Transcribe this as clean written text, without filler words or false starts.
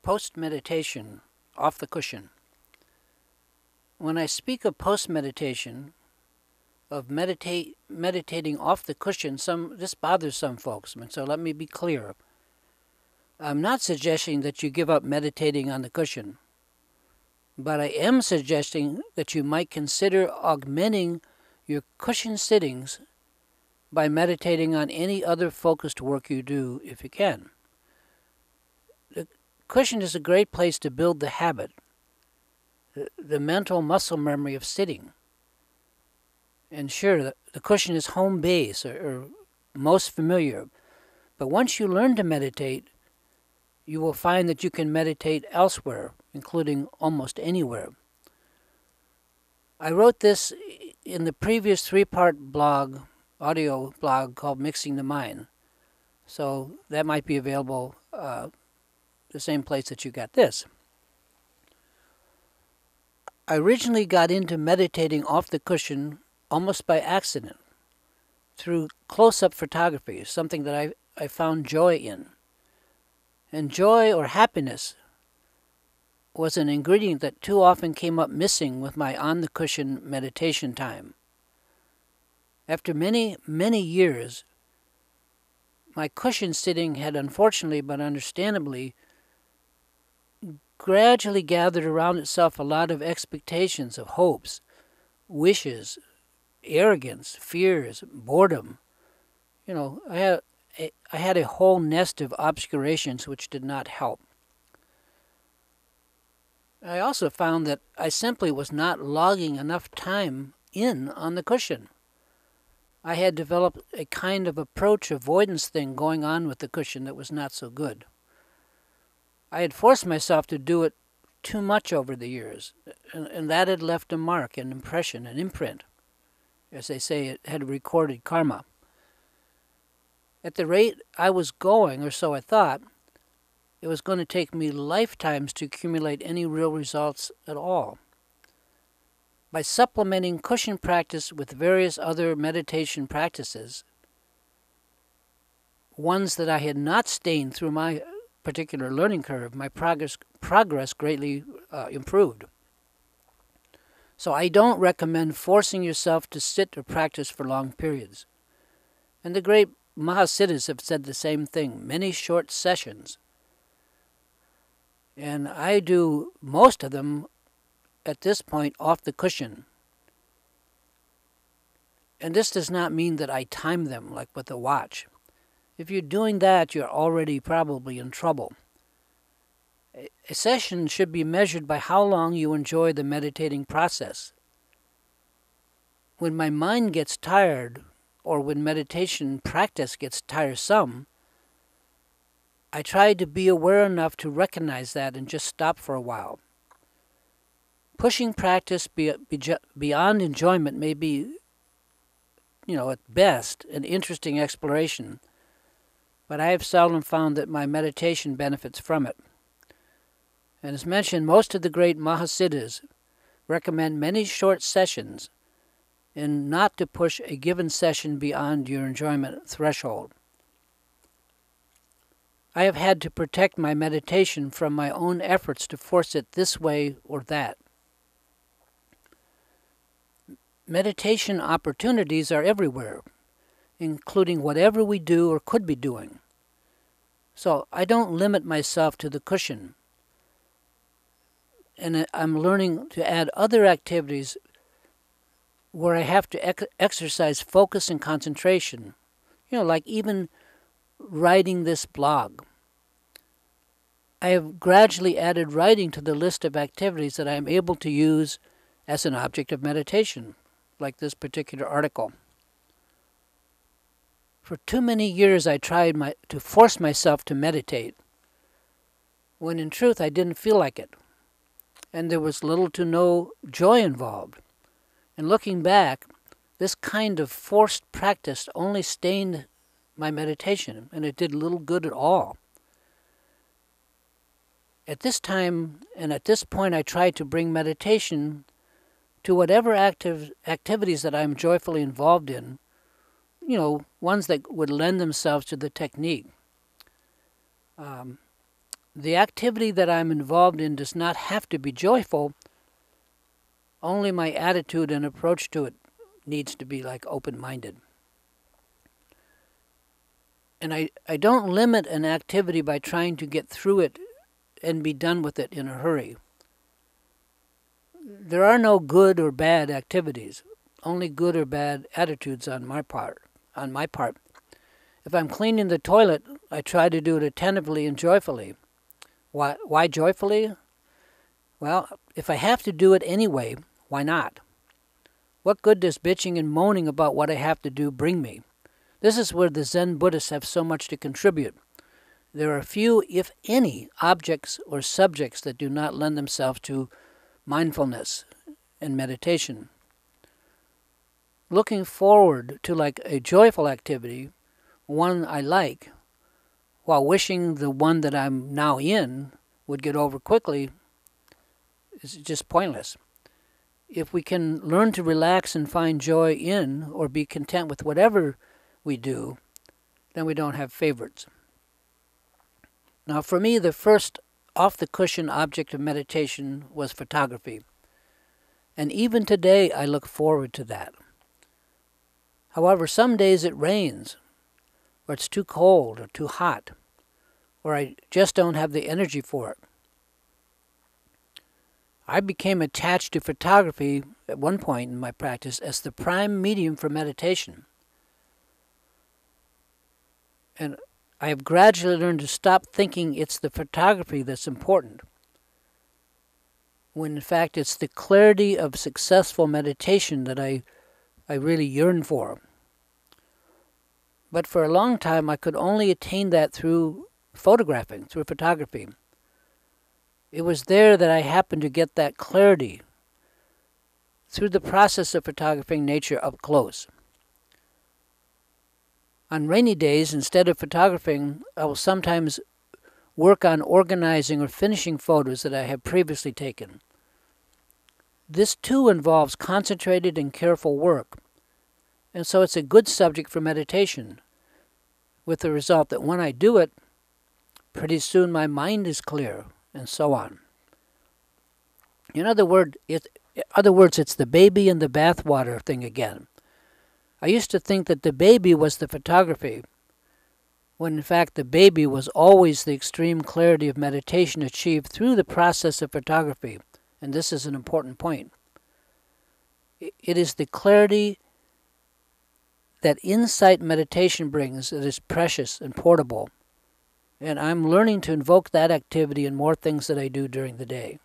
Post-meditation, off the cushion. When I speak of post-meditation, of meditating off the cushion, this bothers some folks, and so let me be clear. I'm not suggesting that you give up meditating on the cushion, but I am suggesting that you might consider augmenting your cushion sittings by meditating on any other focused work you do if you can. The cushion is a great place to build the habit, the mental muscle memory of sitting. And sure, the cushion is home base or most familiar, but once you learn to meditate, you will find that you can meditate elsewhere, including almost anywhere. I wrote this in the previous 3-part blog, audio blog called Mixing the Mind, so that might be available the same place that you got this. I originally got into meditating off the cushion almost by accident, through close-up photography, something that I found joy in. And joy or happiness was an ingredient that too often came up missing with my on-the-cushion meditation time. After many, many years, my cushion sitting had unfortunately but understandably gradually gathered around itself a lot of expectations, of hopes, wishes, arrogance, fears, boredom. I had a whole nest of obscurations which did not help. I also found that I simply was not logging enough time in on the cushion. I had developed a kind of approach avoidance thing going on with the cushion that was not so good. I had forced myself to do it too much over the years, and that had left a mark, an impression, an imprint. As they say, it had recorded karma. At the rate I was going, or so I thought, it was going to take me lifetimes to accumulate any real results at all. By supplementing cushion practice with various other meditation practices, ones that I had not stained through my particular learning curve, my progress greatly improved. So I don't recommend forcing yourself to sit or practice for long periods. And the great Mahasiddhas have said the same thing, many short sessions. And I do most of them at this point off the cushion. And this does not mean that I time them like with a watch. If you're doing that, you're already probably in trouble. A session should be measured by how long you enjoy the meditating process. When my mind gets tired, or when meditation practice gets tiresome, I try to be aware enough to recognize that and just stop for a while. Pushing practice beyond enjoyment may be, at best, an interesting exploration, but I have seldom found that my meditation benefits from it. And as mentioned, most of the great Mahasiddhas recommend many short sessions and not to push a given session beyond your enjoyment threshold. I have had to protect my meditation from my own efforts to force it this way or that. Meditation opportunities are everywhere, including whatever we do or could be doing. So I don't limit myself to the cushion. And I'm learning to add other activities where I have to exercise focus and concentration. Like even writing this blog. I have gradually added writing to the list of activities that I am able to use as an object of meditation, like this particular article. For too many years I tried to force myself to meditate, when in truth I didn't feel like it, and there was little to no joy involved. And looking back, this kind of forced practice only stained my meditation, and it did little good at all. At this time and at this point, I try to bring meditation to whatever activities that I'm joyfully involved in, ones that would lend themselves to the technique. The activity that I'm involved in does not have to be joyful. Only my attitude and approach to it needs to be like open-minded. And I don't limit an activity by trying to get through it and be done with it in a hurry. There are no good or bad activities, only good or bad attitudes on my part. If I'm cleaning the toilet, I try to do it attentively and joyfully. Why joyfully? Well, if I have to do it anyway, why not? What good does bitching and moaning about what I have to do bring me? This is where the Zen Buddhists have so much to contribute. There are few, if any, objects or subjects that do not lend themselves to mindfulness and meditation. Looking forward to like a joyful activity, one I like, while wishing the one that I'm now in would get over quickly, is just pointless. If we can learn to relax and find joy in or be content with whatever we do, then we don't have favorites. Now for me, the first off-the-cushion object of meditation was photography. And even today, I look forward to that. However, some days it rains, or it's too cold or too hot, or I just don't have the energy for it. I became attached to photography at one point in my practice as the prime medium for meditation. And I have gradually learned to stop thinking it's the photography that's important, when in fact it's the clarity of successful meditation that I really yearn for. But for a long time I could only attain that through photographing, through photography. It was there that I happened to get that clarity through the process of photographing nature up close. On rainy days, instead of photographing, I will sometimes work on organizing or finishing photos that I have previously taken. This too involves concentrated and careful work, and so it's a good subject for meditation, with the result that when I do it, pretty soon my mind is clear, and so on. In other words, it's the baby and the bathwater thing again. I used to think that the baby was the photography, when in fact the baby was always the extreme clarity of meditation achieved through the process of photography, and this is an important point. It is the clarity that insight meditation brings that is precious and portable, and I'm learning to invoke that activity in more things that I do during the day.